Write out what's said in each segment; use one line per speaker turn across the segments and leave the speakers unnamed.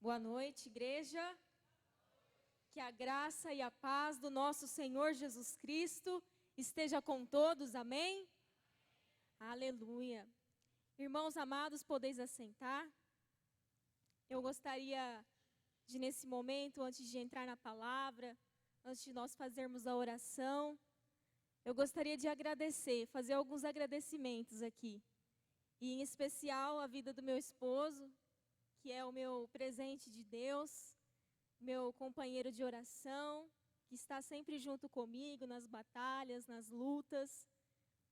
Boa noite, igreja. Que a graça e a paz do nosso Senhor Jesus Cristo esteja com todos, amém? Aleluia. Irmãos amados, podeis assentar. Eu gostaria de, nesse momento, antes de entrar na palavra, antes de nós fazermos a oração, eu gostaria de agradecer, fazer alguns agradecimentos aqui. E em especial a vida do meu esposo, que é o meu presente de Deus, meu companheiro de oração, que está sempre junto comigo nas batalhas, nas lutas.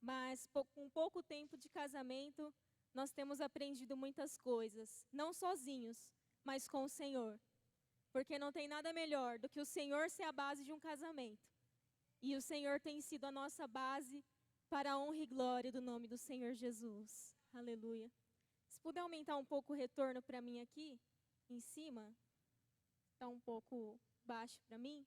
Mas com pouco tempo de casamento, nós temos aprendido muitas coisas, não sozinhos, mas com o Senhor. Porque não tem nada melhor do que o Senhor ser a base de um casamento. E o Senhor tem sido a nossa base para a honra e glória do nome do Senhor Jesus. Aleluia. Se puder aumentar um pouco o retorno para mim aqui, em cima, está um pouco baixo para mim.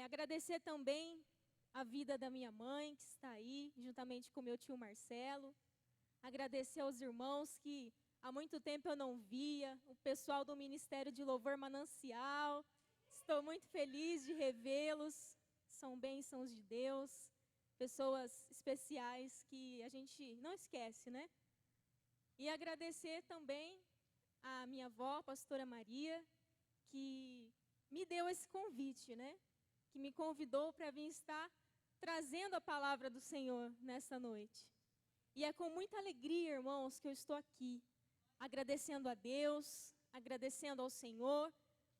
Agradecer também a vida da minha mãe, que está aí, juntamente com meu tio Marcelo. Agradecer aos irmãos que há muito tempo eu não via, o pessoal do Ministério de Louvor Manancial. Estou muito feliz de revê-los, são bênçãos de Deus. Pessoas especiais que a gente não esquece, né? E agradecer também a minha avó, a pastora Maria, que me deu esse convite, né? Que me convidou para vir estar trazendo a palavra do Senhor nessa noite. E é com muita alegria, irmãos, que eu estou aqui, agradecendo a Deus, agradecendo ao Senhor,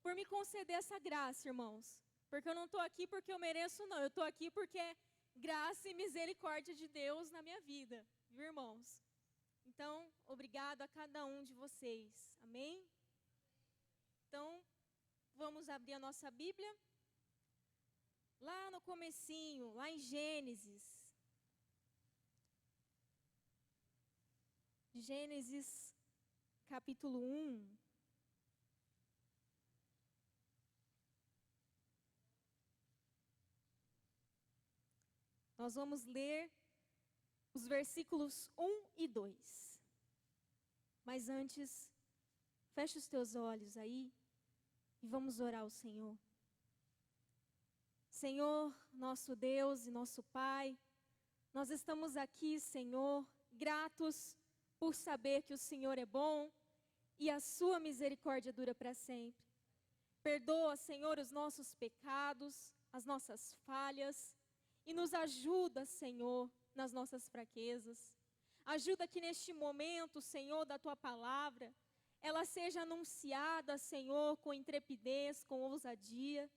por me conceder essa graça, irmãos. Porque eu não estou aqui porque eu mereço, não. Eu estou aqui porque é graça e misericórdia de Deus na minha vida, viu, irmãos? Então, obrigado a cada um de vocês, amém? Então, vamos abrir a nossa Bíblia. Lá no comecinho, lá em Gênesis. Gênesis, capítulo 1. Nós vamos ler os versículos 1 e 2. Mas antes, feche os teus olhos aí e vamos orar ao Senhor. Senhor, nosso Deus e nosso Pai, nós estamos aqui, Senhor, gratos por saber que o Senhor é bom e a sua misericórdia dura para sempre. Perdoa, Senhor, os nossos pecados, as nossas falhas e nos ajuda, Senhor, nas nossas fraquezas. Ajuda que neste momento, Senhor, da Tua palavra, ela seja anunciada, Senhor, com intrepidez, com ousadia.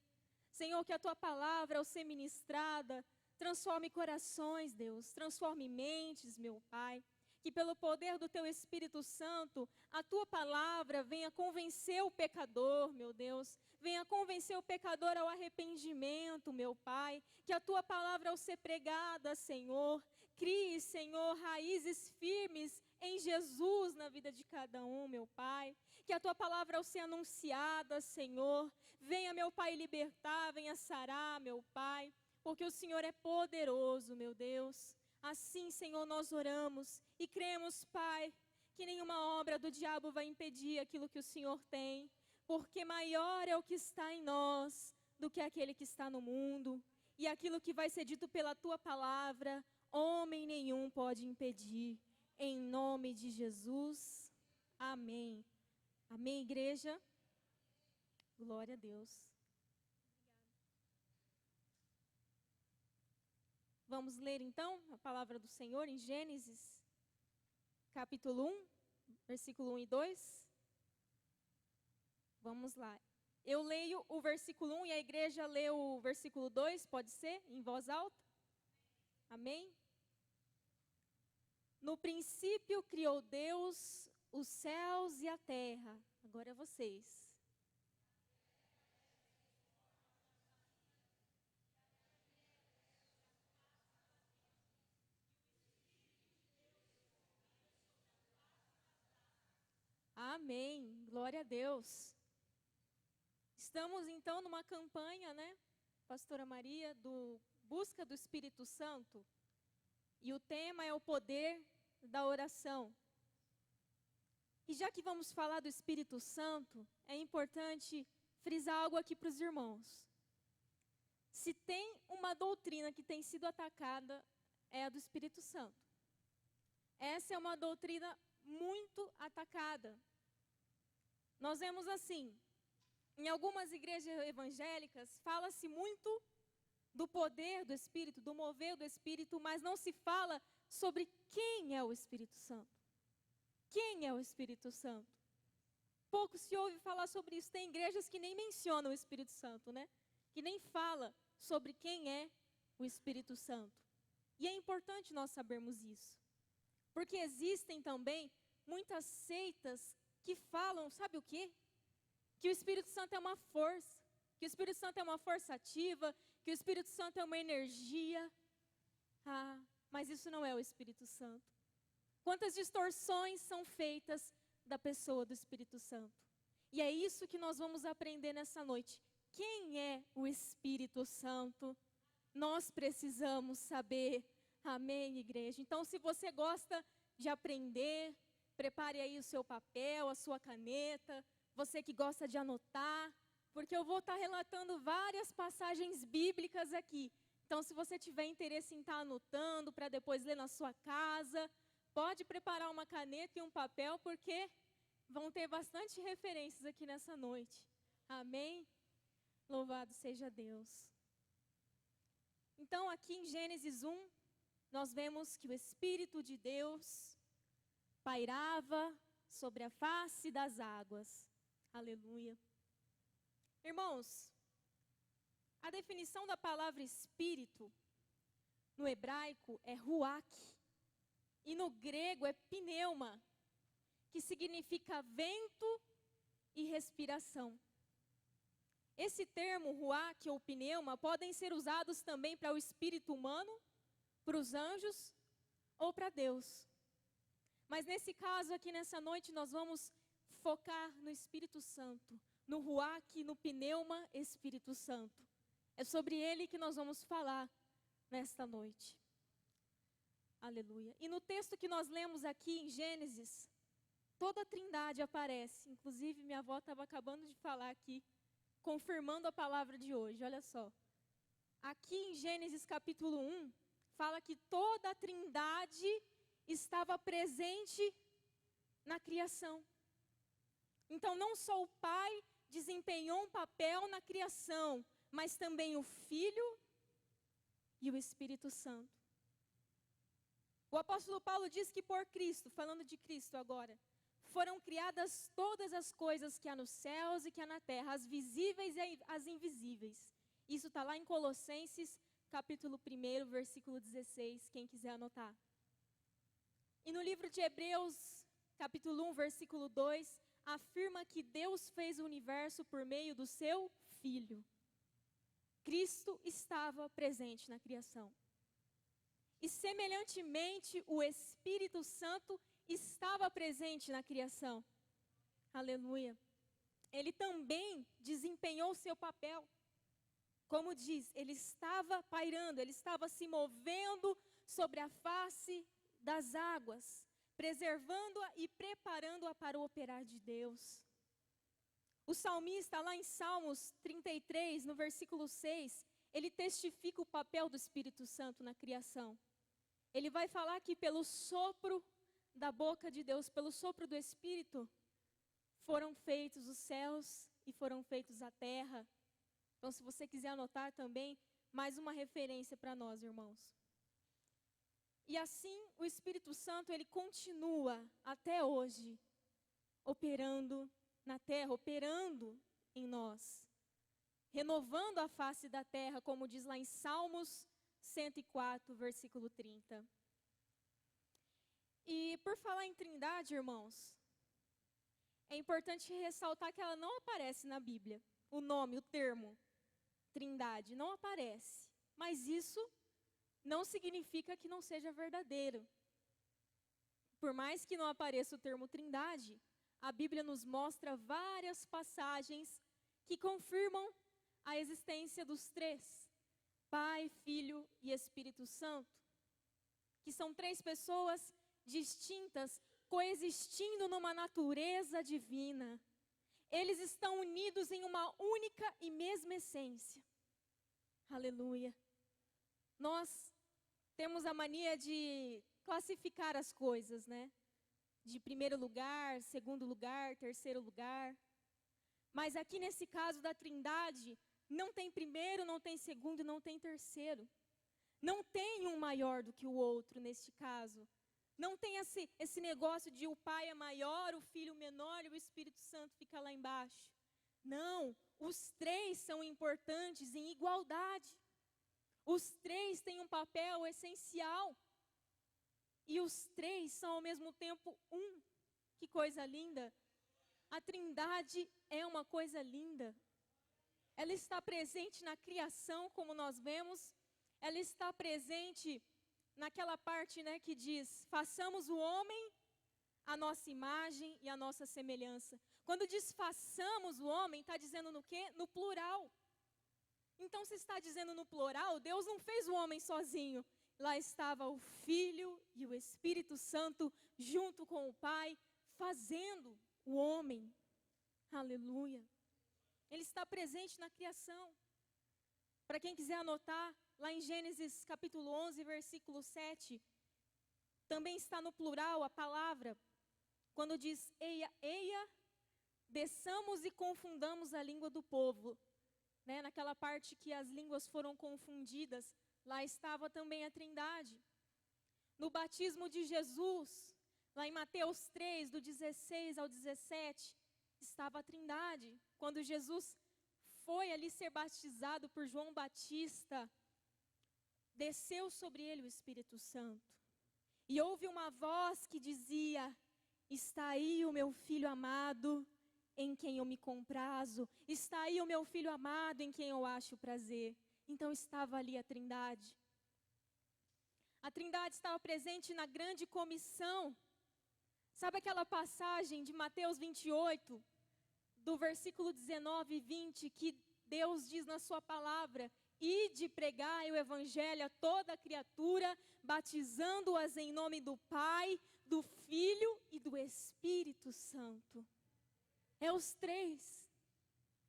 Senhor, que a Tua palavra, ao ser ministrada, transforme corações, Deus, transforme mentes, meu Pai. Que pelo poder do Teu Espírito Santo, a Tua palavra venha convencer o pecador, meu Deus. Venha convencer o pecador ao arrependimento, meu Pai. Que a Tua palavra, ao ser pregada, Senhor, crie, Senhor, raízes firmes em Jesus na vida de cada um, meu Pai. Que a Tua palavra, ao ser anunciada, Senhor, venha, meu Pai, libertar, venha sarar, meu Pai. Porque o Senhor é poderoso, meu Deus. Assim, Senhor, nós oramos e cremos, Pai, que nenhuma obra do diabo vai impedir aquilo que o Senhor tem, porque maior é o que está em nós do que aquele que está no mundo, e aquilo que vai ser dito pela Tua palavra, homem nenhum pode impedir. Em nome de Jesus, amém. Amém, igreja? Glória a Deus. Vamos ler então a palavra do Senhor em Gênesis, capítulo 1, versículo 1 e 2. Vamos lá. Eu leio o versículo 1 e a igreja lê o versículo 2, pode ser? Em voz alta? Amém? No princípio criou Deus os céus e a terra. Agora é vocês. Amém. Glória a Deus. Estamos então numa campanha, né, Pastora Maria, do Busca do Espírito Santo. E o tema é o poder da oração. E já que vamos falar do Espírito Santo, é importante frisar algo aqui para os irmãos. Se tem uma doutrina que tem sido atacada, é a do Espírito Santo. Essa é uma doutrina muito atacada. Nós vemos assim, em algumas igrejas evangélicas, fala-se muito do poder do Espírito, do mover do Espírito, mas não se fala sobre quem é o Espírito Santo. Quem é o Espírito Santo? Pouco se ouve falar sobre isso. Tem igrejas que nem mencionam o Espírito Santo, né? Que nem fala sobre quem é o Espírito Santo. E é importante nós sabermos isso. Porque existem também muitas seitas que falam, sabe o quê? Que o Espírito Santo é uma força, que o Espírito Santo é uma força ativa, que o Espírito Santo é uma energia. Mas isso não é o Espírito Santo. Quantas distorções são feitas da pessoa do Espírito Santo. E é isso que nós vamos aprender nessa noite. Quem é o Espírito Santo? Nós precisamos saber. Amém, igreja? Então, se você gosta de aprender, prepare aí o seu papel, a sua caneta. Você que gosta de anotar, porque eu vou estar relatando várias passagens bíblicas aqui. Então, se você tiver interesse em estar anotando para depois ler na sua casa, pode preparar uma caneta e um papel, porque vão ter bastante referências aqui nessa noite. Amém? Louvado seja Deus. Então, aqui em Gênesis 1, nós vemos que o Espírito de Deus pairava sobre a face das águas. Aleluia. Irmãos, a definição da palavra Espírito no hebraico é ruach. E no grego é pneuma, que significa vento e respiração. Esse termo, ruach ou pneuma, podem ser usados também para o espírito humano, para os anjos ou para Deus. Mas nesse caso aqui nessa noite nós vamos focar no Espírito Santo, no ruach, no pneuma Espírito Santo. É sobre ele que nós vamos falar nesta noite. Aleluia. E no texto que nós lemos aqui em Gênesis, toda a Trindade aparece. Inclusive, minha avó estava acabando de falar aqui, confirmando a palavra de hoje. Olha só. Aqui em Gênesis capítulo 1, fala que toda a Trindade estava presente na criação. Então, não só o Pai desempenhou um papel na criação, mas também o Filho e o Espírito Santo. O apóstolo Paulo diz que por Cristo, falando de Cristo agora, foram criadas todas as coisas que há nos céus e que há na terra, as visíveis e as invisíveis. Isso está lá em Colossenses, capítulo 1, versículo 16, quem quiser anotar. E no livro de Hebreus, capítulo 1, versículo 2, afirma que Deus fez o universo por meio do seu Filho. Cristo estava presente na criação. E semelhantemente, o Espírito Santo estava presente na criação. Aleluia. Ele também desempenhou seu papel. Como diz, ele estava pairando, ele estava se movendo sobre a face das águas, preservando-a e preparando-a para o operar de Deus. O salmista, lá em Salmos 33, no versículo 6, ele testifica o papel do Espírito Santo na criação. Ele vai falar que pelo sopro da boca de Deus, pelo sopro do Espírito, foram feitos os céus e foram feitos a terra. Então, se você quiser anotar também, mais uma referência para nós, irmãos. E assim, o Espírito Santo, ele continua até hoje, operando na terra, operando em nós. Renovando a face da terra, como diz lá em Salmos 104, versículo 30. E por falar em Trindade, irmãos, é importante ressaltar que ela não aparece na Bíblia. O nome, o termo Trindade não aparece. Mas isso não significa que não seja verdadeiro. Por mais que não apareça o termo Trindade, a Bíblia nos mostra várias passagens que confirmam a existência dos três: Pai, Filho e Espírito Santo, que são três pessoas distintas, coexistindo numa natureza divina. Eles estão unidos em uma única e mesma essência. Aleluia. Nós temos a mania de classificar as coisas, né? De primeiro lugar, segundo lugar, terceiro lugar. Mas aqui nesse caso da Trindade, não tem primeiro, não tem segundo, não tem terceiro. Não tem um maior do que o outro neste caso. Não tem esse negócio de o Pai é maior, o Filho menor e o Espírito Santo fica lá embaixo. Não, os três são importantes em igualdade. Os três têm um papel essencial. E os três são ao mesmo tempo um. Que coisa linda. A Trindade é uma coisa linda. Ela está presente na criação, como nós vemos. Ela está presente naquela parte, né, que diz, façamos o homem a nossa imagem e a nossa semelhança. Quando diz façamos o homem, está dizendo no quê? No plural. Então, se está dizendo no plural, Deus não fez o homem sozinho. Lá estava o Filho e o Espírito Santo junto com o Pai, fazendo o homem. Aleluia. Ele está presente na criação. Para quem quiser anotar, lá em Gênesis capítulo 11, versículo 7, também está no plural a palavra, quando diz, eia, desçamos e confundamos a língua do povo. Né? Naquela parte que as línguas foram confundidas, lá estava também a Trindade. No batismo de Jesus, lá em Mateus 3, do 16 ao 17, estava a Trindade. Quando Jesus foi ali ser batizado por João Batista, desceu sobre ele o Espírito Santo. E houve uma voz que dizia, está aí o meu filho amado, em quem eu me comprazo. Está aí o meu filho amado, em quem eu acho prazer. Então estava ali a Trindade. A Trindade estava presente na grande comissão. Sabe aquela passagem de Mateus 28, do versículo 19 e 20, que Deus diz na sua palavra, ide pregai o evangelho a toda criatura, batizando-as em nome do Pai, do Filho e do Espírito Santo. É os três.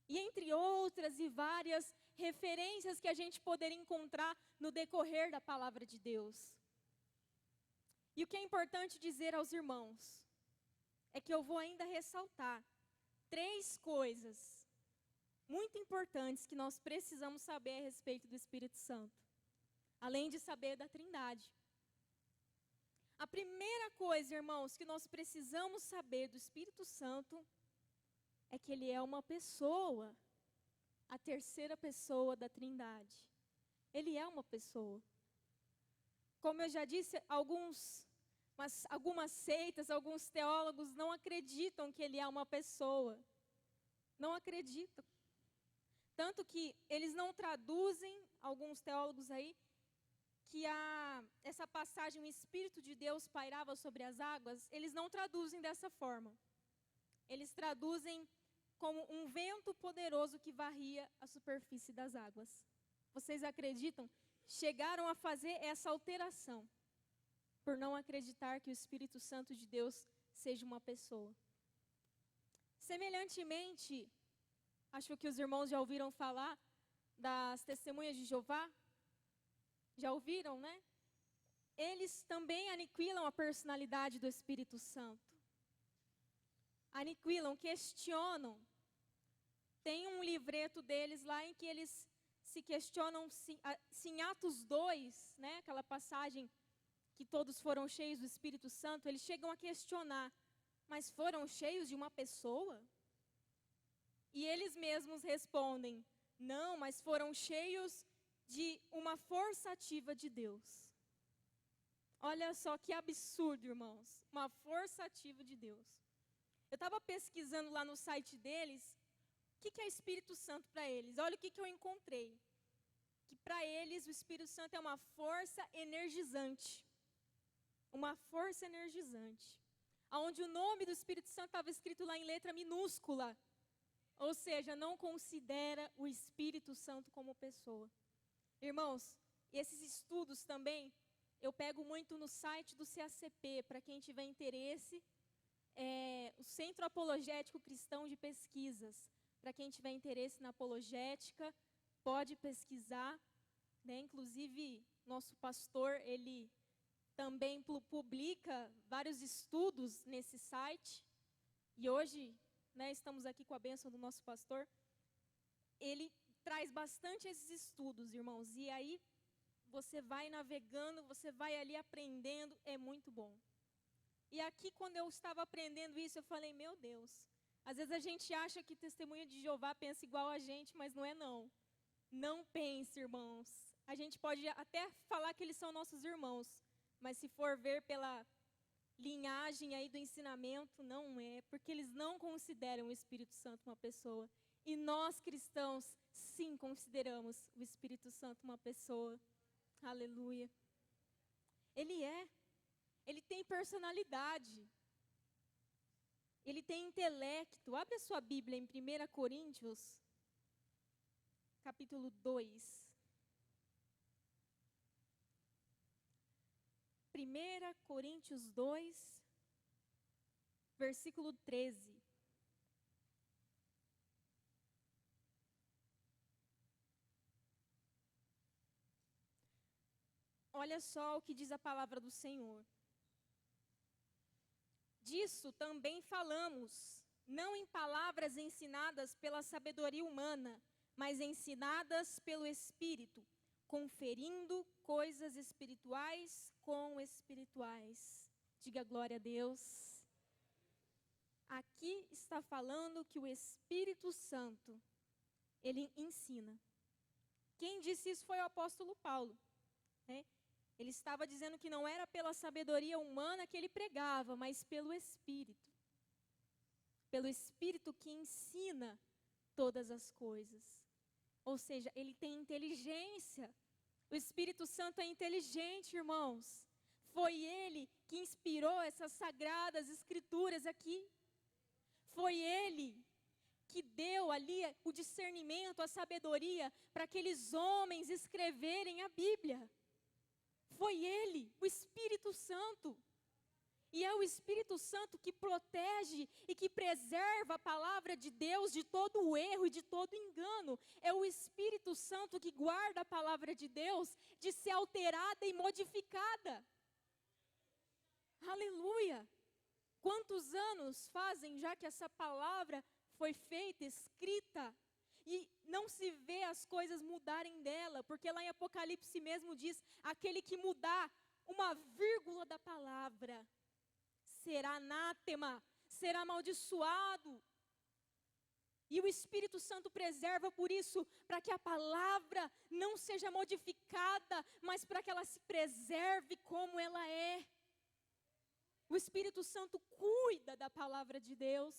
E entre outras e várias referências que a gente poderia encontrar no decorrer da palavra de Deus. E o que é importante dizer aos irmãos, é que eu vou ainda ressaltar 3 coisas muito importantes que nós precisamos saber a respeito do Espírito Santo, além de saber da Trindade. A primeira coisa, irmãos, que nós precisamos saber do Espírito Santo é que ele é uma pessoa, a terceira pessoa da Trindade. Ele é uma pessoa. Como eu já disse, algumas seitas, alguns teólogos não acreditam que ele é uma pessoa. Não acreditam. Tanto que eles não traduzem, alguns teólogos aí, que essa passagem, o Espírito de Deus pairava sobre as águas, eles não traduzem dessa forma. Eles traduzem como um vento poderoso que varria a superfície das águas. Vocês acreditam? Chegaram a fazer essa alteração, por não acreditar que o Espírito Santo de Deus seja uma pessoa. Semelhantemente, acho que os irmãos já ouviram falar das testemunhas de Jeová. Já ouviram, né? Eles também aniquilam a personalidade do Espírito Santo. Aniquilam, questionam. Tem um livreto deles lá em que eles se questionam se em Atos 2, né, aquela passagem que todos foram cheios do Espírito Santo, eles chegam a questionar, mas foram cheios de uma pessoa? E eles mesmos respondem, não, mas foram cheios de uma força ativa de Deus. Olha só que absurdo, irmãos, uma força ativa de Deus. Eu estava pesquisando lá no site deles, o que é Espírito Santo para eles? Olha o que eu encontrei. Que para eles o Espírito Santo é uma força energizante. Uma força energizante. Onde o nome do Espírito Santo estava escrito lá em letra minúscula. Ou seja, não considera o Espírito Santo como pessoa. Irmãos, esses estudos também eu pego muito no site do CACP, para quem tiver interesse, o Centro Apologético Cristão de Pesquisas. Para quem tiver interesse na apologética, pode pesquisar, né? Inclusive, nosso pastor, ele também publica vários estudos nesse site. E hoje, né, estamos aqui com a bênção do nosso pastor. Ele traz bastante esses estudos, irmãos. E aí, você vai navegando, você vai ali aprendendo, é muito bom. E aqui, quando eu estava aprendendo isso, eu falei, meu Deus, às vezes a gente acha que testemunha de Jeová pensa igual a gente, mas não é não. Não pense, irmãos. A gente pode até falar que eles são nossos irmãos, mas se for ver pela linhagem aí do ensinamento, não é, porque eles não consideram o Espírito Santo uma pessoa. E nós cristãos, sim, consideramos o Espírito Santo uma pessoa. Aleluia. Ele tem personalidade, ele tem intelecto. Abre a sua Bíblia em 1 Coríntios, capítulo 2. 1 Coríntios 2, versículo 13. Olha só o que diz a palavra do Senhor. Disso também falamos, não em palavras ensinadas pela sabedoria humana, mas ensinadas pelo Espírito, conferindo coisas espirituais com espirituais. Diga glória a Deus. Aqui está falando que o Espírito Santo, ele ensina. Quem disse isso foi o apóstolo Paulo, né? Ele estava dizendo que não era pela sabedoria humana que ele pregava, mas pelo Espírito. Pelo Espírito que ensina todas as coisas. Ou seja, ele tem inteligência. O Espírito Santo é inteligente, irmãos. Foi ele que inspirou essas sagradas escrituras aqui. Foi ele que deu ali o discernimento, a sabedoria para aqueles homens escreverem a Bíblia. Foi ele, o Espírito Santo. E é o Espírito Santo que protege e que preserva a palavra de Deus de todo o erro e de todo engano. É o Espírito Santo que guarda a palavra de Deus de ser alterada e modificada. Aleluia! Quantos anos fazem já que essa palavra foi feita, escrita, e não se vê as coisas mudarem dela, porque lá em Apocalipse mesmo diz, aquele que mudar uma vírgula da palavra, será anátema, será amaldiçoado. E o Espírito Santo preserva por isso, para que a palavra não seja modificada, mas para que ela se preserve como ela é. O Espírito Santo cuida da palavra de Deus.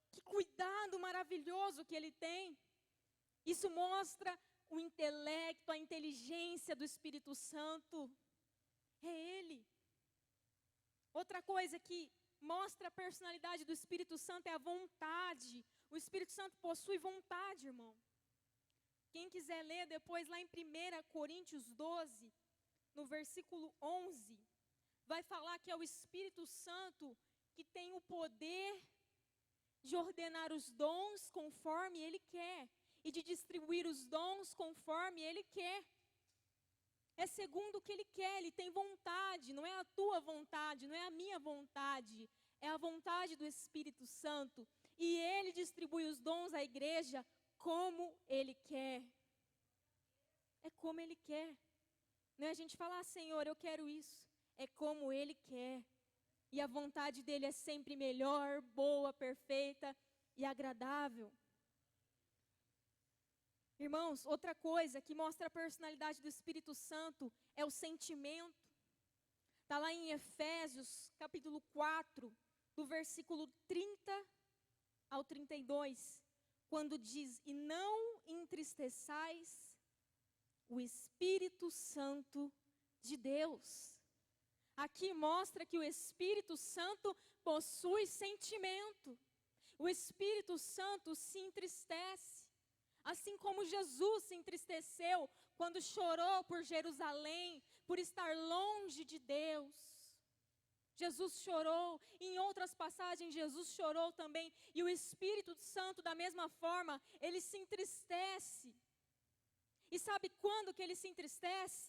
Que cuidado maravilhoso que ele tem. Isso mostra o intelecto, a inteligência do Espírito Santo. É ele. Outra coisa que mostra a personalidade do Espírito Santo é a vontade. O Espírito Santo possui vontade, irmão. Quem quiser ler depois lá em 1 Coríntios 12, no versículo 11, vai falar que é o Espírito Santo que tem o poder de ordenar os dons conforme Ele quer, e de distribuir os dons conforme Ele quer. É segundo o que Ele quer, Ele tem vontade, não é a tua vontade, não é a minha vontade, é a vontade do Espírito Santo, e Ele distribui os dons à igreja como Ele quer. É como Ele quer. Não é a gente falar, Senhor, eu quero isso, é como Ele quer. E a vontade dele é sempre melhor, boa, perfeita e agradável. Irmãos, outra coisa que mostra a personalidade do Espírito Santo é o sentimento. Está lá em Efésios, capítulo 4, do versículo 30 ao 32, quando diz, e não entristeçais o Espírito Santo de Deus. Aqui mostra que o Espírito Santo possui sentimento. O Espírito Santo se entristece. Assim como Jesus se entristeceu quando chorou por Jerusalém, por estar longe de Deus. Jesus chorou, em outras passagens Jesus chorou também, e o Espírito Santo da mesma forma, ele se entristece. E sabe quando que ele se entristece?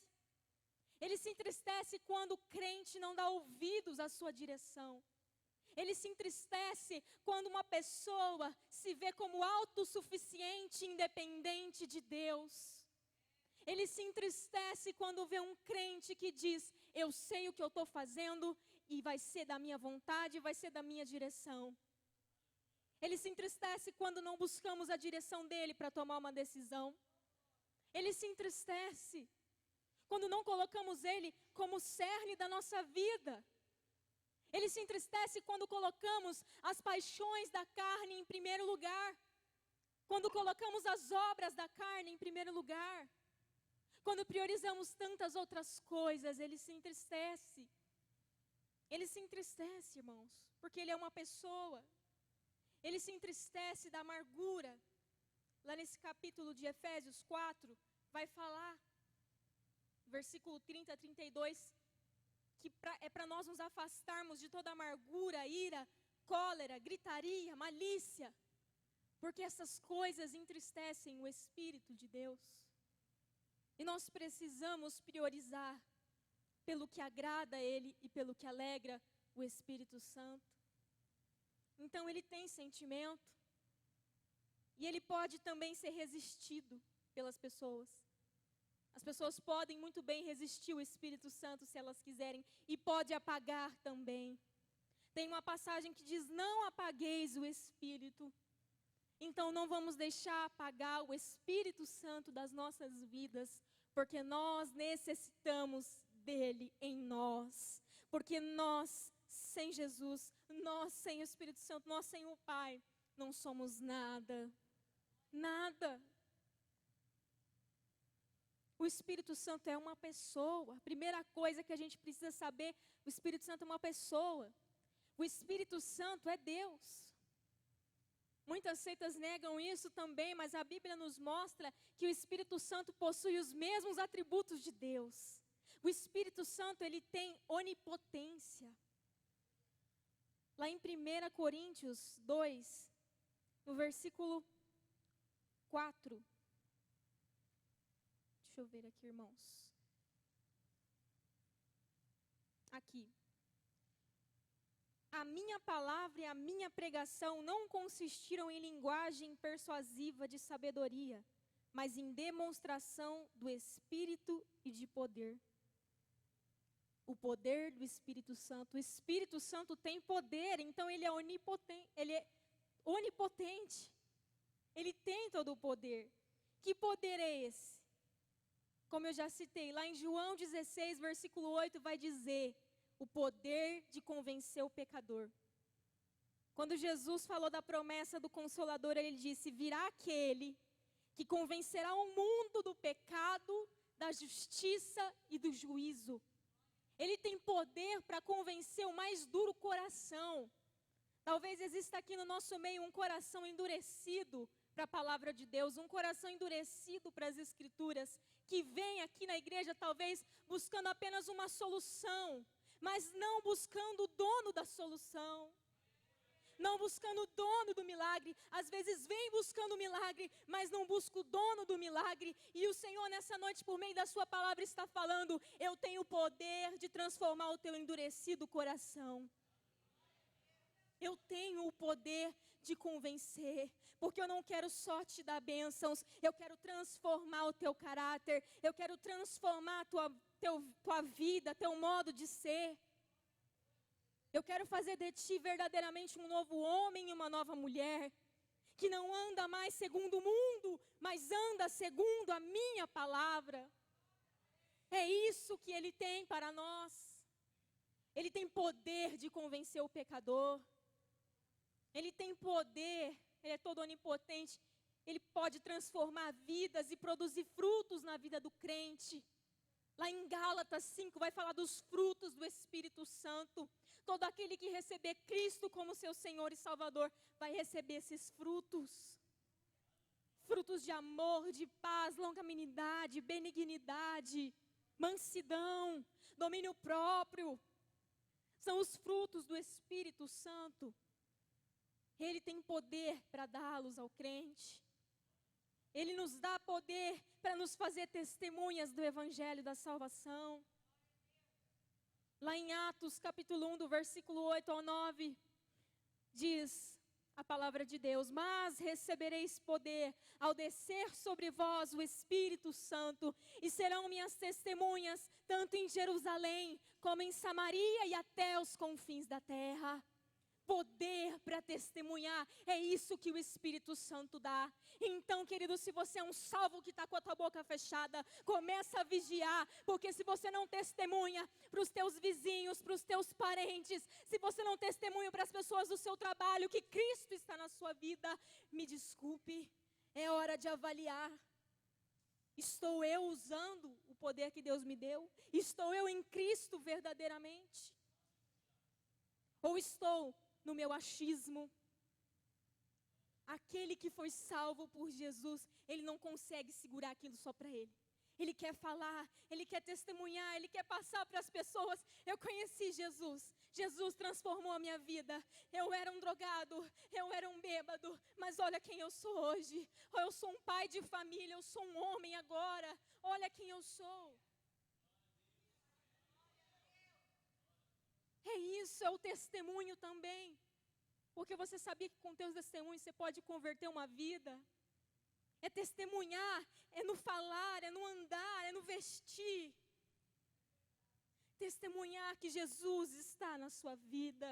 Ele se entristece quando o crente não dá ouvidos à sua direção. Ele se entristece quando uma pessoa se vê como autossuficiente, independente de Deus. Ele se entristece quando vê um crente que diz, eu sei o que eu estou fazendo e vai ser da minha vontade, vai ser da minha direção. Ele se entristece quando não buscamos a direção dele para tomar uma decisão. Ele se entristece quando não colocamos ele como cerne da nossa vida. Ele se entristece quando colocamos as paixões da carne em primeiro lugar. Quando colocamos as obras da carne em primeiro lugar. Quando priorizamos tantas outras coisas, ele se entristece. Ele se entristece, irmãos, porque ele é uma pessoa. Ele se entristece da amargura. Lá nesse capítulo de Efésios 4, vai falar, versículo 30 a 32, que é para nós nos afastarmos de toda amargura, ira, cólera, gritaria, malícia, porque essas coisas entristecem o Espírito de Deus. E nós precisamos priorizar pelo que agrada a Ele e pelo que alegra o Espírito Santo. Então ele tem sentimento, e ele pode também ser resistido pelas pessoas. As pessoas podem muito bem resistir o Espírito Santo se elas quiserem, e pode apagar também. Tem uma passagem que diz, não apagueis o Espírito. Então não vamos deixar apagar o Espírito Santo das nossas vidas, porque nós necessitamos dele em nós. Porque nós, sem Jesus, nós sem o Espírito Santo, nós sem o Pai, não somos nada. Nada. O Espírito Santo é uma pessoa. A primeira coisa que a gente precisa saber, o Espírito Santo é uma pessoa. O Espírito Santo é Deus. Muitas seitas negam isso também, mas a Bíblia nos mostra que o Espírito Santo possui os mesmos atributos de Deus. O Espírito Santo, ele tem onipotência. Lá em 1 Coríntios 2, no versículo 4. Deixa eu ver aqui, irmãos. Aqui. A minha palavra e a minha pregação não consistiram em linguagem persuasiva de sabedoria, mas em demonstração do Espírito e de poder. O poder do Espírito Santo. O Espírito Santo tem poder, então ele é onipotente. Ele tem todo o poder. Que poder é esse? Como eu já citei, lá em João 16, versículo 8, vai dizer o poder de convencer o pecador. Quando Jesus falou da promessa do Consolador, ele disse, virá aquele que convencerá o mundo do pecado, da justiça e do juízo. Ele tem poder para convencer o mais duro coração. Talvez exista aqui no nosso meio um coração endurecido para a palavra de Deus, um coração endurecido para as Escrituras, que vem aqui na igreja talvez buscando apenas uma solução, mas não buscando o dono da solução, não buscando o dono do milagre. Às vezes vem buscando o milagre, mas não busca o dono do milagre. E o Senhor nessa noite, por meio da sua palavra, está falando, eu tenho o poder de transformar o teu endurecido coração. Eu tenho o poder de convencer, porque eu não quero só te dar bênçãos, eu quero transformar o teu caráter, eu quero transformar tua vida, teu modo de ser. Eu quero fazer de ti verdadeiramente um novo homem e uma nova mulher, que não anda mais segundo o mundo, mas anda segundo a minha palavra. É isso que ele tem para nós. Ele tem poder de convencer o pecador. Ele tem poder, ele é todo onipotente. Ele pode transformar vidas e produzir frutos na vida do crente. Lá em Gálatas 5 vai falar dos frutos do Espírito Santo. Todo aquele que receber Cristo como seu Senhor e Salvador vai receber esses frutos. Frutos de amor, de paz, longanimidade, benignidade. mansidão, domínio próprio. São os frutos do Espírito Santo. Ele tem poder para dá-los ao crente. Ele nos dá poder para nos fazer testemunhas do Evangelho da salvação. Lá em Atos capítulo 1, do versículo 8 ao 9, diz a palavra de Deus: mas recebereis poder ao descer sobre vós o Espírito Santo, e serão minhas testemunhas, tanto em Jerusalém, como em Samaria e até os confins da terra. Poder para testemunhar, é isso que o Espírito Santo dá. Então, querido, se você é um salvo que está com a tua boca fechada, começa a vigiar, porque se você não testemunha para os teus vizinhos, para os teus parentes, se você não testemunha para as pessoas do seu trabalho que Cristo está na sua vida, me desculpe, é hora de avaliar. Estou eu usando o poder que Deus me deu? Estou eu em Cristo verdadeiramente? Ou estou no meu achismo? Aquele que foi salvo por Jesus, ele não consegue segurar aquilo só para ele. Ele quer falar, ele quer testemunhar, ele quer passar para as pessoas. Eu conheci Jesus, Jesus transformou a minha vida. Eu era um drogado, eu era um bêbado, mas olha quem eu sou hoje. Eu sou um pai de família, eu sou um homem agora. Olha quem eu sou. É isso, é o testemunho também. Porque você sabia que com teus testemunhos você pode converter uma vida? É testemunhar, é no falar, é no andar, é no vestir. Testemunhar que Jesus está na sua vida.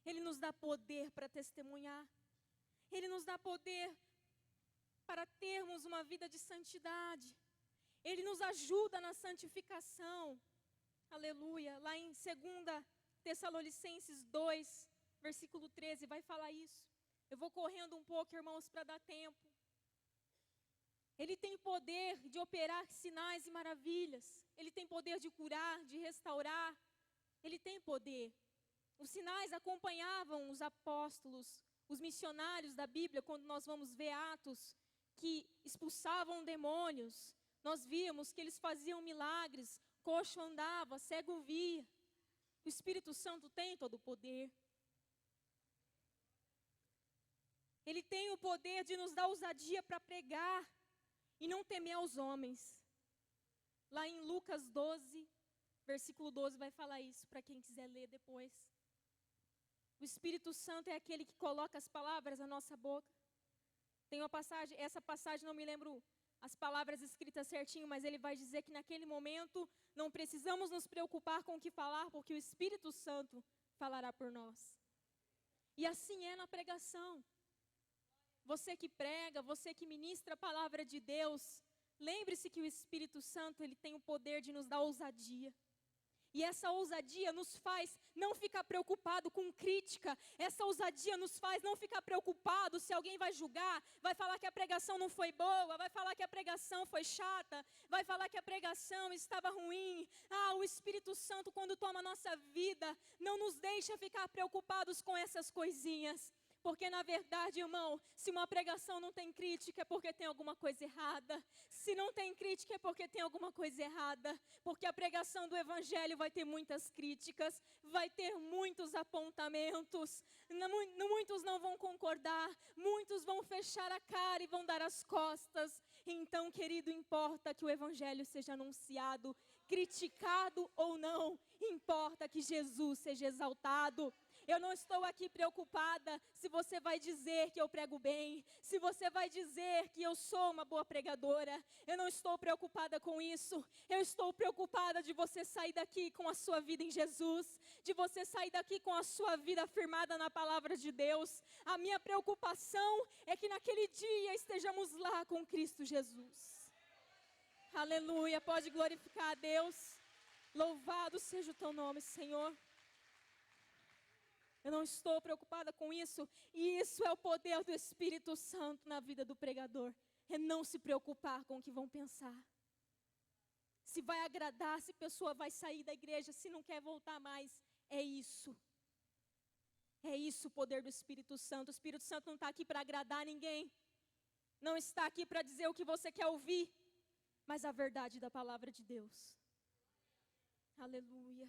Ele nos dá poder para testemunhar. Ele nos dá poder para termos uma vida de santidade. Ele nos ajuda na santificação. Aleluia. Lá em 2 Tessalonicenses 2, versículo 13, vai falar isso. Eu vou correndo um pouco, irmãos, para dar tempo. Ele tem poder de operar sinais e maravilhas. Ele tem poder de curar, de restaurar. Ele tem poder. Os sinais acompanhavam os apóstolos, os missionários da Bíblia, quando nós vamos ver Atos, que expulsavam demônios. Nós víamos que eles faziam milagres, coxo andava, cego via. O Espírito Santo tem todo o poder. Ele tem o poder de nos dar ousadia para pregar e não temer aos homens. Lá em Lucas 12, versículo 12 vai falar isso, para quem quiser ler depois. O Espírito Santo é aquele que coloca as palavras na nossa boca. Tem uma passagem, essa passagem não me lembro as palavras escritas certinho, mas ele vai dizer que naquele momento não precisamos nos preocupar com o que falar, porque o Espírito Santo falará por nós. E assim é na pregação. Você que prega, você que ministra a palavra de Deus, lembre-se que o Espírito Santo, ele tem o poder de nos dar ousadia. E essa ousadia nos faz não ficar preocupado com crítica. Essa ousadia nos faz não ficar preocupado se alguém vai julgar, vai falar que a pregação não foi boa, vai falar que a pregação foi chata, vai falar que a pregação estava ruim. O Espírito Santo, quando toma a nossa vida, não nos deixa ficar preocupados com essas coisinhas. Porque na verdade, irmão, se uma pregação não tem crítica é porque tem alguma coisa errada. Se não tem crítica é porque tem alguma coisa errada. Porque a pregação do Evangelho vai ter muitas críticas, vai ter muitos apontamentos. Muitos não vão concordar, muitos vão fechar a cara e vão dar as costas. Então, querido, importa que o Evangelho seja anunciado, criticado ou não, importa que Jesus seja exaltado. Eu não estou aqui preocupada se você vai dizer que eu prego bem, se você vai dizer que eu sou uma boa pregadora. Eu não estou preocupada com isso. Eu estou preocupada de você sair daqui com a sua vida em Jesus, de você sair daqui com a sua vida firmada na palavra de Deus. A minha preocupação é que naquele dia estejamos lá com Cristo Jesus. Aleluia, pode glorificar a Deus. Louvado seja o teu nome, Senhor. Eu não estou preocupada com isso. E isso é o poder do Espírito Santo na vida do pregador. É não se preocupar com o que vão pensar. Se vai agradar, se a pessoa vai sair da igreja, se não quer voltar mais. É isso. É isso o poder do Espírito Santo. O Espírito Santo não está aqui para agradar ninguém. Não está aqui para dizer o que você quer ouvir. mas a verdade da palavra de Deus. Aleluia.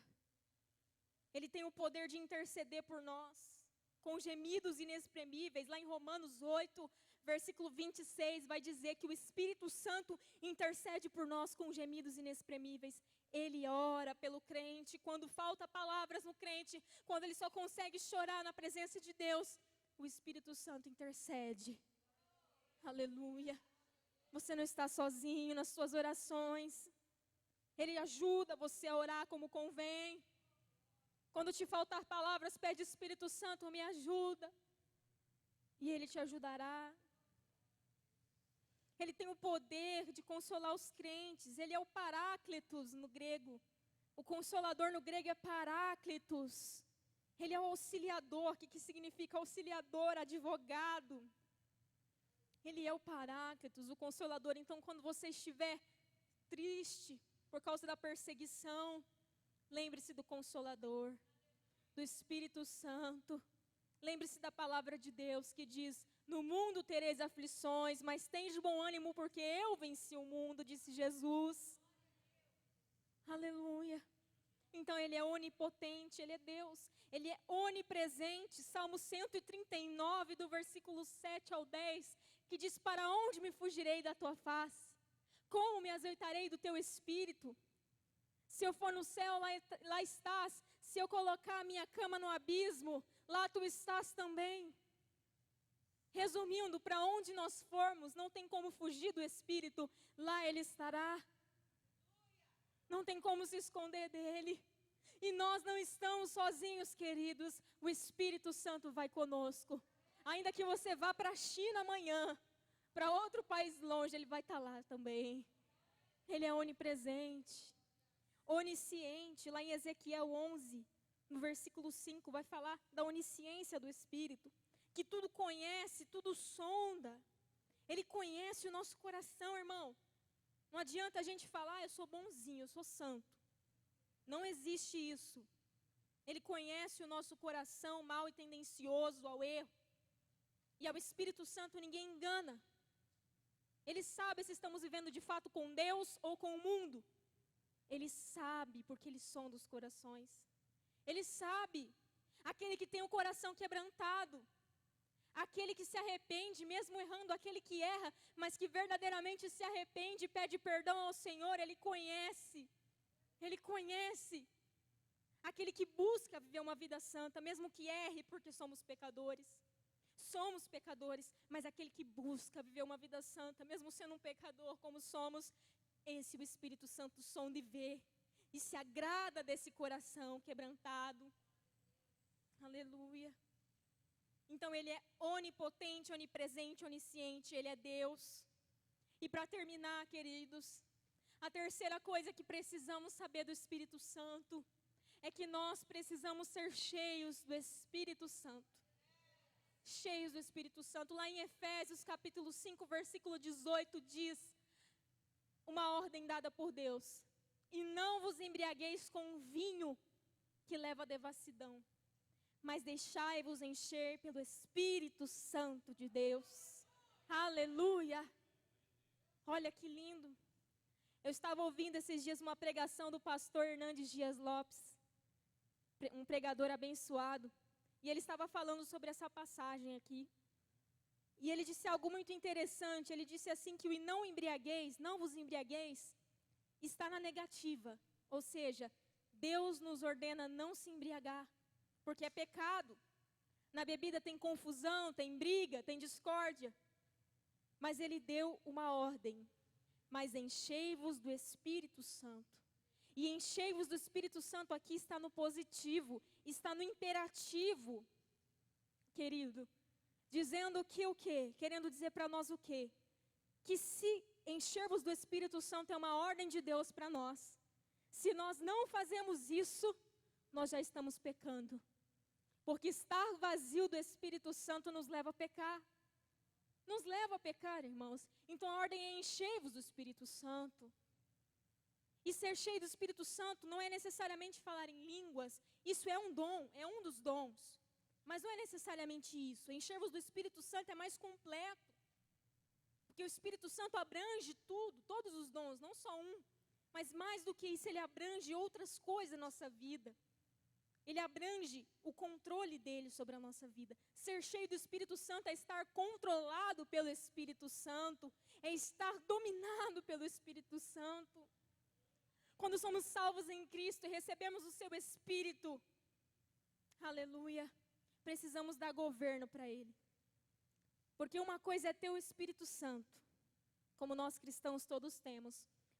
Ele tem o poder de interceder por nós, com gemidos inexprimíveis. Lá em Romanos 8, versículo 26, vai dizer que o Espírito Santo intercede por nós com gemidos inexprimíveis. Ele ora pelo crente, quando falta palavras no crente, quando ele só consegue chorar na presença de Deus, o Espírito Santo intercede. Aleluia. Você não está sozinho nas suas orações. Ele ajuda você a orar como convém. Quando te faltar palavras, pede Espírito Santo, me ajuda. E Ele te ajudará. Ele tem o poder de consolar os crentes. Ele é o Paráclitos no grego. O Consolador no grego é Paráclitos. Ele é o auxiliador, que significa auxiliador, advogado. Ele é o Paráclitos, o Consolador. Então, quando você estiver triste por causa da perseguição, lembre-se do Consolador, do Espírito Santo. Lembre-se da palavra de Deus que diz: no mundo tereis aflições, mas tende bom ânimo porque eu venci o mundo, disse Jesus. Aleluia. Então Ele é onipotente, Ele é Deus. Ele é onipresente. Salmo 139, do versículo 7 ao 10, que diz: para onde me fugirei da tua face? Como me azeitarei do teu espírito? Se eu for no céu, lá estás. Se eu colocar a minha cama no abismo, lá tu estás também. Resumindo, para onde nós formos, não tem como fugir do Espírito, lá Ele estará. Não tem como se esconder dEle. E nós não estamos sozinhos, queridos. O Espírito Santo vai conosco. Ainda que você vá para a China amanhã, para outro país longe, Ele vai estar lá também. Ele é onipresente, onisciente. Lá em Ezequiel 11, no versículo 5, vai falar da onisciência do Espírito. Que tudo conhece, tudo sonda. Ele conhece o nosso coração, irmão. Não adianta a gente falar: eu sou bonzinho, eu sou santo. Não existe isso. Ele conhece o nosso coração mau e tendencioso ao erro. E ao Espírito Santo ninguém engana. Ele sabe se estamos vivendo de fato com Deus ou com o mundo. Ele sabe, porque Ele sonda os corações. Ele sabe. Aquele que tem o coração quebrantado. Aquele que se arrepende, mesmo errando, aquele que erra, mas que verdadeiramente se arrepende e pede perdão ao Senhor, Ele conhece. Ele conhece. Aquele que busca viver uma vida santa, mesmo que erre, porque somos pecadores. Somos pecadores, mas aquele que busca viver uma vida santa, mesmo sendo um pecador como somos, esse o Espírito Santo sonda e vê, e se agrada desse coração quebrantado. Aleluia. Então Ele é onipotente, onipresente, onisciente, Ele é Deus. E para terminar, queridos, a terceira coisa que precisamos saber do Espírito Santo é que nós precisamos ser cheios do Espírito Santo. Cheios do Espírito Santo. Lá em Efésios capítulo 5, versículo 18 diz uma ordem dada por Deus: e não vos embriagueis com vinho que leva à devassidão, mas deixai-vos encher pelo Espírito Santo de Deus. Aleluia! Olha que lindo. Eu estava ouvindo esses dias uma pregação do pastor Hernandes Dias Lopes, um pregador abençoado, e ele estava falando sobre essa passagem aqui. E ele disse algo muito interessante. Ele disse assim que o não embriagueis, não vos embriagueis, está na negativa. Ou seja, Deus nos ordena não se embriagar, porque é pecado. Na bebida tem confusão, tem briga, tem discórdia. Mas Ele deu uma ordem: mas enchei-vos do Espírito Santo. E enchei-vos do Espírito Santo aqui está no positivo, está no imperativo, querido. Dizendo que o quê? Querendo dizer para nós o quê? Que se encher-vos do Espírito Santo é uma ordem de Deus para nós. Se nós não fazemos isso, nós já estamos pecando. Porque estar vazio do Espírito Santo nos leva a pecar. Nos leva a pecar, irmãos. Então a ordem é encher-vos do Espírito Santo. E ser cheio do Espírito Santo não é necessariamente falar em línguas. Isso é um dom, é um dos dons. Mas não é necessariamente isso. Encher-vos do Espírito Santo é mais completo. Porque o Espírito Santo abrange tudo, todos os dons, não só um. Mas mais do que isso, ele abrange outras coisas na nossa vida. Ele abrange o controle dele sobre a nossa vida. Ser cheio do Espírito Santo é estar controlado pelo Espírito Santo, é estar dominado pelo Espírito Santo. Quando somos salvos em Cristo e recebemos o seu Espírito, aleluia, precisamos dar governo para Ele. Porque uma coisa é ter o Espírito Santo, como nós cristãos todos temos,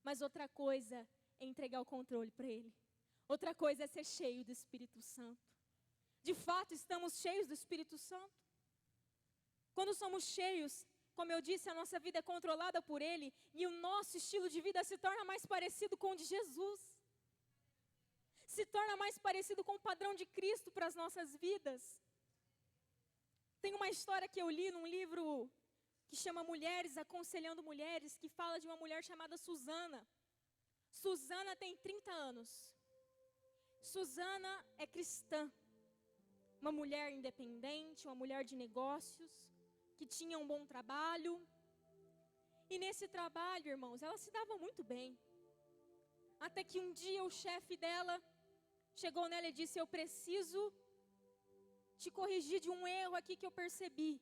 mas outra coisa é entregar o controle para Ele. Outra coisa é ser cheio do Espírito Santo. De fato, estamos cheios do Espírito Santo. Quando somos cheios, como eu disse, a nossa vida é controlada por Ele e o nosso estilo de vida se torna mais parecido com o de Jesus. Se torna mais parecido com o padrão de Cristo para as nossas vidas. Tem uma história que eu li num livro que chama Mulheres Aconselhando Mulheres, que fala de uma mulher chamada Susana. Susana tem 30 anos. Susana é cristã, uma mulher independente, uma mulher de negócios, que tinha um bom trabalho. E nesse trabalho, irmãos, ela se dava muito bem. Até que um dia o chefe dela chegou nela e disse: eu preciso te corrigir de um erro aqui que eu percebi.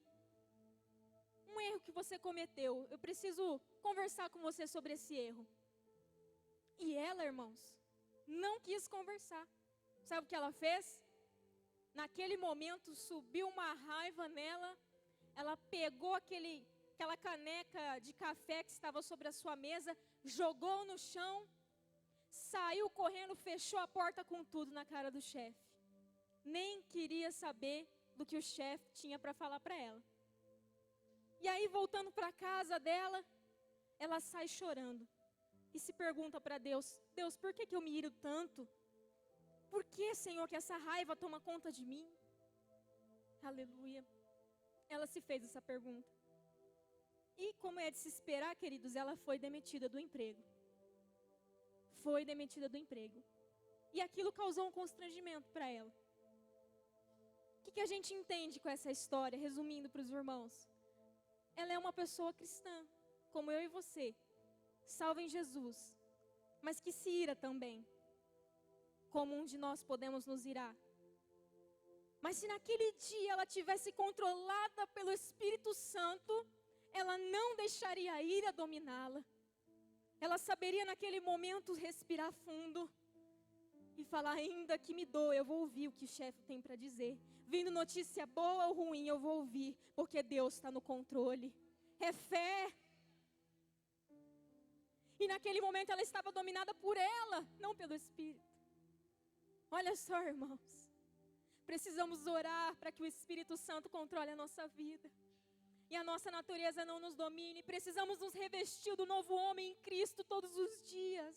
Um erro que você cometeu. Eu preciso conversar com você sobre esse erro. E ela, irmãos, não quis conversar. Sabe o que ela fez? Naquele momento subiu uma raiva nela. Ela pegou aquela caneca de café que estava sobre a sua mesa, jogou no chão, saiu correndo, fechou a porta com tudo na cara do chefe. Nem queria saber do que o chefe tinha para falar para ela. E aí, voltando para a casa dela, ela sai chorando. E se pergunta para Deus: Deus, por que eu me iro tanto? Por que, Senhor, que essa raiva toma conta de mim? Aleluia. Ela se fez essa pergunta. E como é de se esperar, queridos, ela foi demitida do emprego. Foi demitida do emprego. E aquilo causou um constrangimento para ela. O que a gente entende com essa história, resumindo para os irmãos? Ela é uma pessoa cristã, como eu e você, salva em Jesus, mas que se ira também, como um de nós podemos nos irar. Mas se naquele dia ela tivesse controlada pelo Espírito Santo, ela não deixaria a ira dominá-la. Ela saberia naquele momento respirar fundo e falar: ainda que me doa, eu vou ouvir o que o chefe tem para dizer. Vindo notícia boa ou ruim, eu vou ouvir, porque Deus está no controle. É fé. E naquele momento ela estava dominada por ela, não pelo Espírito. Olha só, irmãos. Precisamos orar para que o Espírito Santo controle a nossa vida. E a nossa natureza não nos domine. Precisamos nos revestir do novo homem em Cristo todos os dias.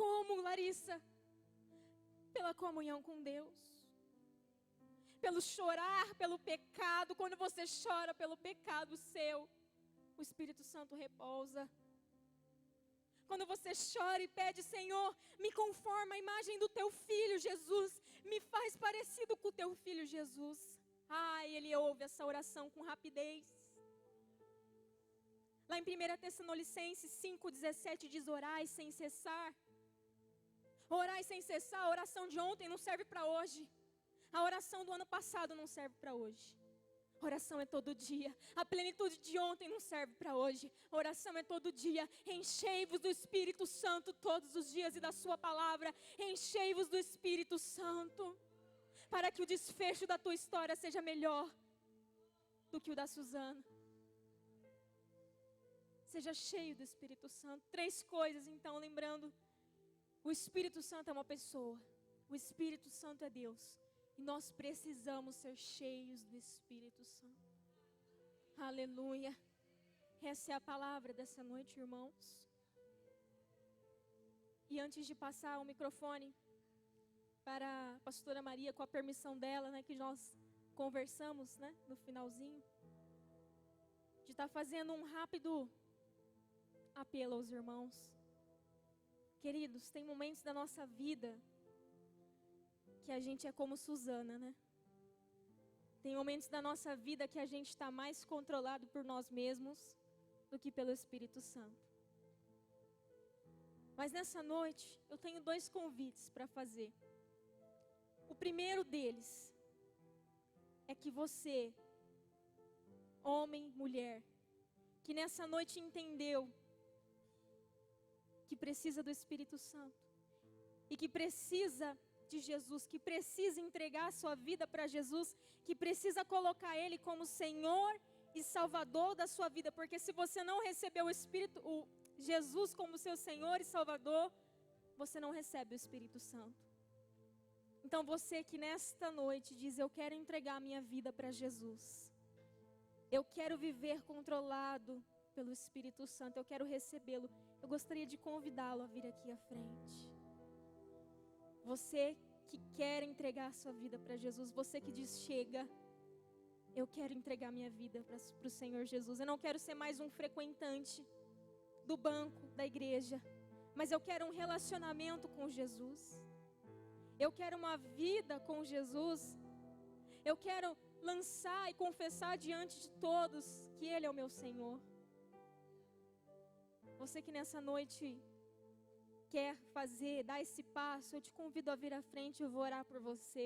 Como, Larissa? Pela comunhão com Deus. Pelo chorar pelo pecado. Quando você chora pelo pecado seu, o Espírito Santo repousa. Quando você chora e pede: Senhor, me conforma a imagem do teu filho Jesus, me faz parecido com o teu filho Jesus. Ele ouve essa oração com rapidez. Lá em 1 Tessalonicenses 5,17 diz: orai sem cessar. Orai sem cessar. A oração de ontem não serve para hoje. A oração do ano passado não serve para hoje. Oração é todo dia. A plenitude de ontem não serve para hoje. Oração é todo dia. Enchei-vos do Espírito Santo todos os dias e da sua palavra. Enchei-vos do Espírito Santo, para que o desfecho da tua história seja melhor do que o da Susana. Seja cheio do Espírito Santo. 3 coisas, então, lembrando. O Espírito Santo é uma pessoa. O Espírito Santo é Deus. E nós precisamos ser cheios do Espírito Santo. Aleluia. Essa é a palavra dessa noite, irmãos. E antes de passar o microfone para a pastora Maria, com a permissão dela, né, que nós conversamos, né, no finalzinho, de estar fazendo um rápido apelo aos irmãos. Queridos, tem momentos da nossa vida que a gente é como Susana, né? Tem momentos da nossa vida que a gente está mais controlado por nós mesmos. do que pelo Espírito Santo. Mas nessa noite, eu tenho 2 convites para fazer. O primeiro deles é que você, homem, mulher, que nessa noite entendeu que precisa do Espírito Santo e que precisa de Jesus, que precisa entregar a sua vida para Jesus, que precisa colocar Ele como Senhor e Salvador da sua vida, porque se você não recebeu o Jesus como seu Senhor e Salvador, você não recebe o Espírito Santo. Então você que nesta noite diz: eu quero entregar a minha vida para Jesus, eu quero viver controlado pelo Espírito Santo, eu quero recebê-lo, eu gostaria de convidá-lo a vir aqui à frente. Você que quer entregar a sua vida para Jesus, você que diz: chega, eu quero entregar minha vida para o Senhor Jesus, eu não quero ser mais um frequentante do banco da igreja, mas eu quero um relacionamento com Jesus, eu quero uma vida com Jesus, eu quero lançar e confessar diante de todos que Ele é o meu Senhor. Você que nessa noite quer dar esse passo, eu te convido a vir à frente, eu vou orar por você.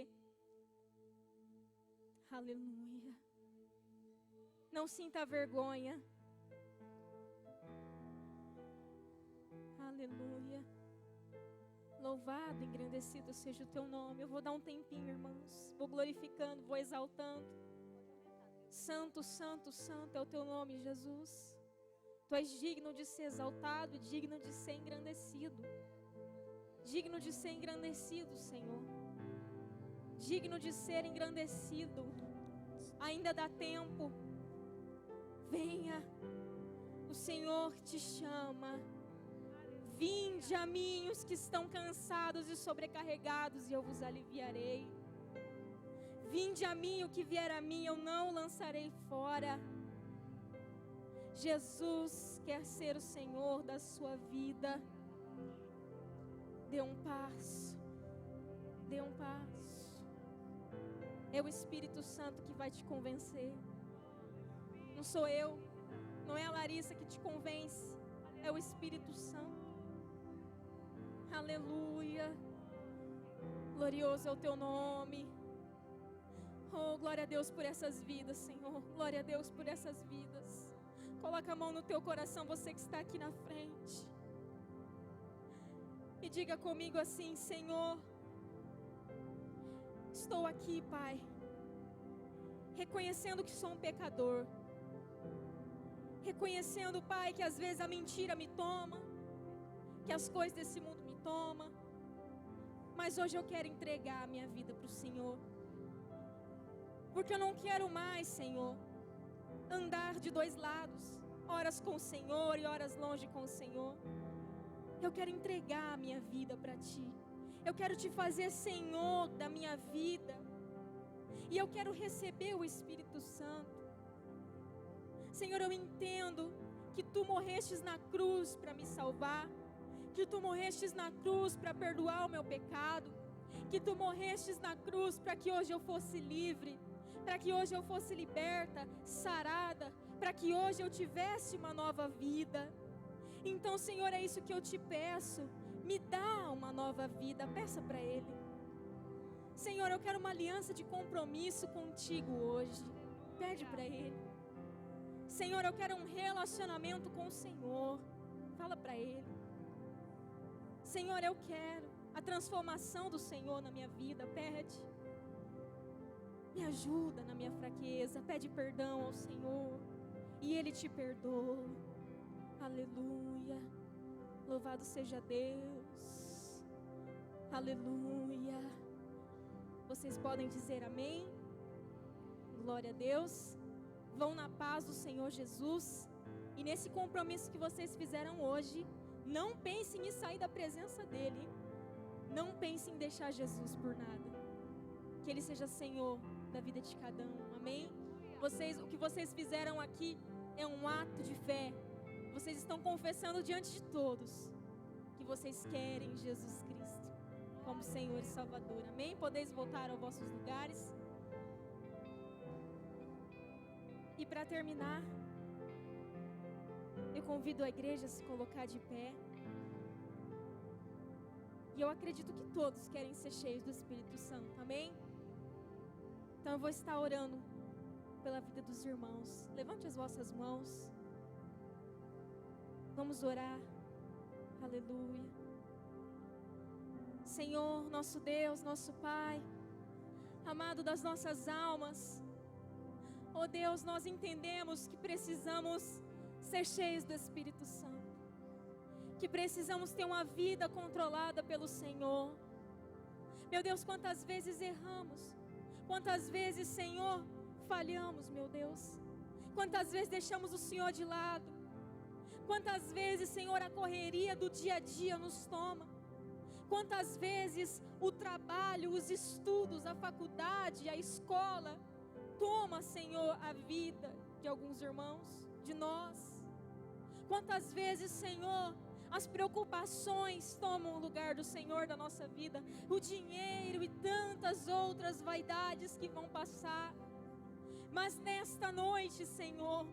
Aleluia. Não sinta vergonha. Aleluia. Louvado, engrandecido seja o teu nome. Eu vou dar um tempinho, irmãos. Vou glorificando, vou exaltando. Santo, santo, santo é o teu nome, Jesus. Tu és digno de ser exaltado, digno de ser engrandecido. Digno de ser engrandecido, Senhor. Digno de ser engrandecido. Ainda dá tempo. Venha. O Senhor te chama. Vinde a mim os que estão cansados e sobrecarregados, e eu vos aliviarei. Vinde a mim, o que vier a mim, eu não lançarei fora. Jesus quer ser o Senhor da sua vida. Dê um passo. Dê um passo. É o Espírito Santo que vai te convencer. Não sou eu. Não é a Larissa que te convence. É o Espírito Santo. Aleluia. Glorioso é o teu nome. Oh, glória a Deus por essas vidas, Senhor. Glória a Deus por essas vidas. Coloca a mão no teu coração, você que está aqui na frente. E diga comigo assim: Senhor, estou aqui, Pai, reconhecendo que sou um pecador. Reconhecendo, Pai, que às vezes a mentira me toma, que as coisas desse mundo me tomam. Mas hoje eu quero entregar a minha vida para o Senhor. Porque eu não quero mais, Senhor, andar de 2 lados, horas com o Senhor e horas longe com o Senhor. Eu quero entregar a minha vida para Ti. Eu quero Te fazer Senhor da minha vida. E eu quero receber o Espírito Santo. Senhor, eu entendo que Tu morrestes na cruz para me salvar, que Tu morrestes na cruz para perdoar o meu pecado, que Tu morrestes na cruz para que hoje eu fosse livre, para que hoje eu fosse liberta, sarada, para que hoje eu tivesse uma nova vida. Então, Senhor, é isso que eu Te peço. Me dá uma nova vida, peça para Ele. Senhor, eu quero uma aliança de compromisso contigo hoje. Pede para Ele. Senhor, eu quero um relacionamento com o Senhor. Fala para Ele. Senhor, eu quero a transformação do Senhor na minha vida. Pede. Me ajuda na minha fraqueza. Pede perdão ao Senhor. E Ele te perdoa. Aleluia. Louvado seja Deus. Aleluia. Vocês podem dizer amém? Glória a Deus. Vão na paz do Senhor Jesus. E nesse compromisso que vocês fizeram hoje, não pensem em sair da presença dEle. Não pensem em deixar Jesus por nada. Que Ele seja Senhor da vida de cada um. Amém? O que vocês fizeram aqui é um ato de fé. Vocês estão confessando diante de todos que vocês querem Jesus Cristo como Senhor e Salvador. Amém? Podeis voltar aos vossos lugares. E para terminar, convido a igreja a se colocar de pé. E eu acredito que todos querem ser cheios do Espírito Santo, amém? Então eu vou estar orando pela vida dos irmãos. Levante as vossas mãos. Vamos orar. Aleluia. Senhor, nosso Deus, nosso Pai, amado das nossas almas, ó Deus, nós entendemos que precisamos ser cheios do Espírito Santo, que precisamos ter uma vida controlada pelo Senhor. Meu Deus, quantas vezes erramos, quantas vezes, Senhor, falhamos, meu Deus, quantas vezes deixamos o Senhor de lado, quantas vezes, Senhor, a correria do dia a dia nos toma, quantas vezes o trabalho, os estudos, a faculdade, a escola, toma, Senhor, a vida de alguns irmãos, de nós. Quantas vezes, Senhor, as preocupações tomam o lugar do Senhor da nossa vida, o dinheiro e tantas outras vaidades que vão passar. Mas nesta noite, Senhor,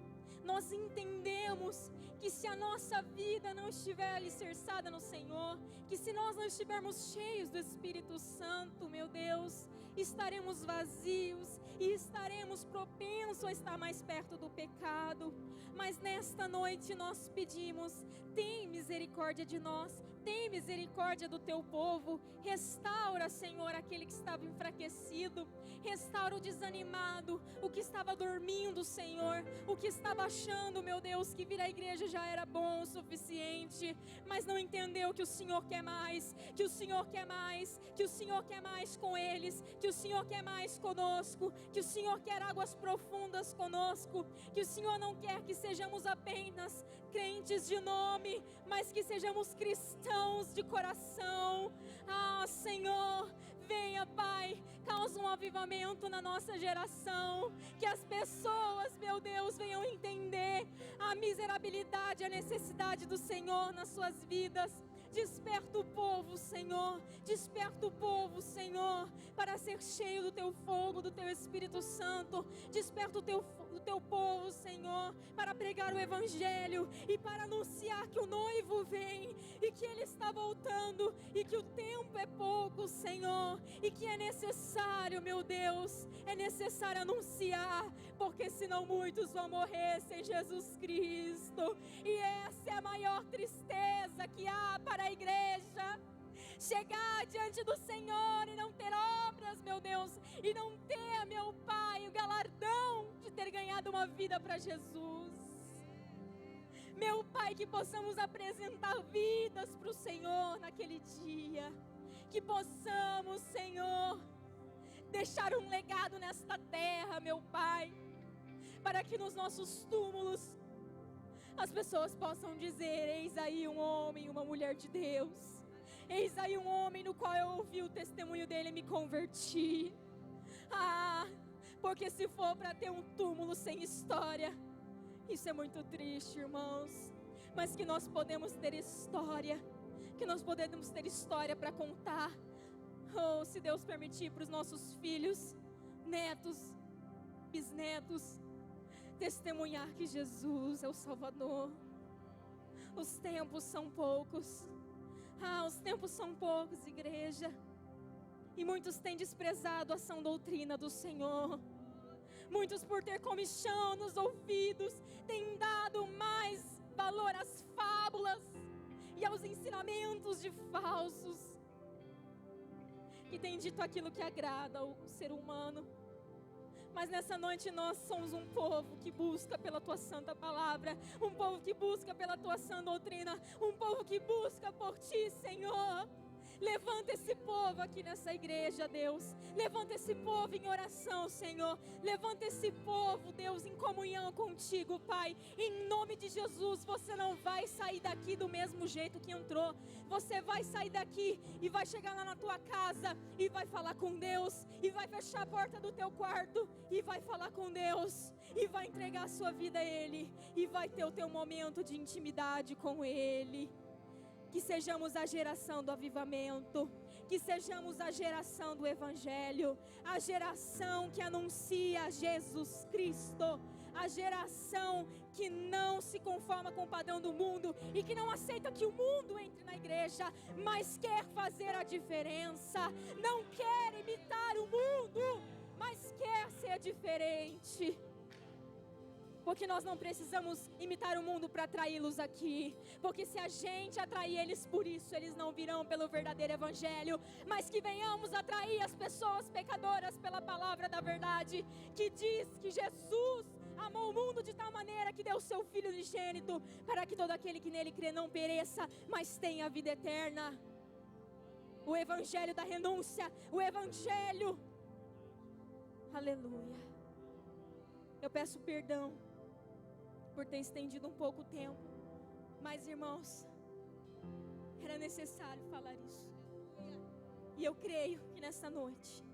nós entendemos que se a nossa vida não estiver alicerçada no Senhor, que se nós não estivermos cheios do Espírito Santo, meu Deus, estaremos vazios e estaremos propensos a estar mais perto do pecado. Mas nesta noite nós pedimos, tem misericórdia de nós, tem misericórdia do teu povo, restaura, Senhor, aquele que estava enfraquecido, restaura o desanimado, o que estava dormindo, Senhor, o que estava achando, meu Deus, que vir à igreja já era bom o suficiente, mas não entendeu que o Senhor quer mais, que o Senhor quer mais, que o Senhor quer mais com eles, que o Senhor quer mais conosco, que o Senhor quer águas profundas conosco, que o Senhor não quer que sejamos apenas crentes de nome, mas que sejamos cristãos de coração. Ah, Senhor, venha, Pai, causa um avivamento na nossa geração, que as pessoas, meu Deus, venham entender a miserabilidade, a necessidade do Senhor nas suas vidas. Desperta o povo, Senhor, desperta o povo, Senhor, para ser cheio do teu fogo, do teu Espírito Santo. Desperta o teu povo, Senhor, para pregar o Evangelho e para anunciar que o noivo vem e que ele está voltando e que o tempo é pouco, Senhor, e que é necessário, meu Deus, é necessário anunciar, porque senão muitos vão morrer sem Jesus Cristo. E essa é a maior tristeza que há para a igreja, chegar diante do Senhor e não ter obras, meu Deus, e não ter, meu Pai, o galardão de ter ganhado uma vida para Jesus. Meu Pai, que possamos apresentar vidas para o Senhor naquele dia, que possamos, Senhor, deixar um legado nesta terra, meu Pai, para que nos nossos túmulos as pessoas possam dizer: eis aí um homem, uma mulher de Deus, eis aí um homem no qual eu ouvi o testemunho dele e me converti. Ah, porque se for para ter um túmulo sem história, isso é muito triste, irmãos, mas que nós podemos ter história, que nós podemos ter história para contar, oh, se Deus permitir, para os nossos filhos, netos, bisnetos, testemunhar que Jesus é o Salvador. Os tempos são poucos. Ah, os tempos são poucos, igreja. E muitos têm desprezado a sã doutrina do Senhor. Muitos, por ter comichão nos ouvidos, têm dado mais valor às fábulas e aos ensinamentos de falsos, que têm dito aquilo que agrada ao ser humano. Mas nessa noite nós somos um povo que busca pela Tua santa palavra, um povo que busca pela Tua sã doutrina, um povo que busca por Ti, Senhor. Levanta esse povo aqui nessa igreja, Deus. Levanta esse povo em oração, Senhor. Levanta esse povo, Deus, em comunhão contigo, Pai. Em nome de Jesus, você não vai sair daqui do mesmo jeito que entrou. Você vai sair daqui e vai chegar lá na tua casa e vai falar com Deus, e vai fechar a porta do teu quarto e vai falar com Deus, e vai entregar a sua vida a Ele, e vai ter o teu momento de intimidade com Ele. Que sejamos a geração do avivamento, que sejamos a geração do Evangelho, a geração que anuncia Jesus Cristo, a geração que não se conforma com o padrão do mundo e que não aceita que o mundo entre na igreja, mas quer fazer a diferença, não quer imitar o mundo, mas quer ser diferente. Porque nós não precisamos imitar o mundo para atraí-los aqui. Porque se a gente atrair eles por isso, eles não virão pelo verdadeiro evangelho. Mas que venhamos atrair as pessoas pecadoras pela palavra da verdade, que diz que Jesus amou o mundo de tal maneira que deu o seu Filho unigênito, para que todo aquele que nele crê não pereça, mas tenha a vida eterna. O evangelho da renúncia, o evangelho. Aleluia. Eu peço perdão por ter estendido um pouco o tempo, mas irmãos, era necessário falar isso. E eu creio que nessa noite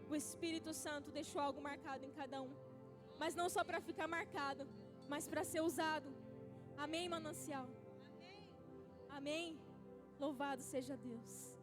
o Espírito Santo deixou algo marcado em cada um, mas não só para ficar marcado, mas para ser usado. Amém, manancial? Amém. Louvado seja Deus.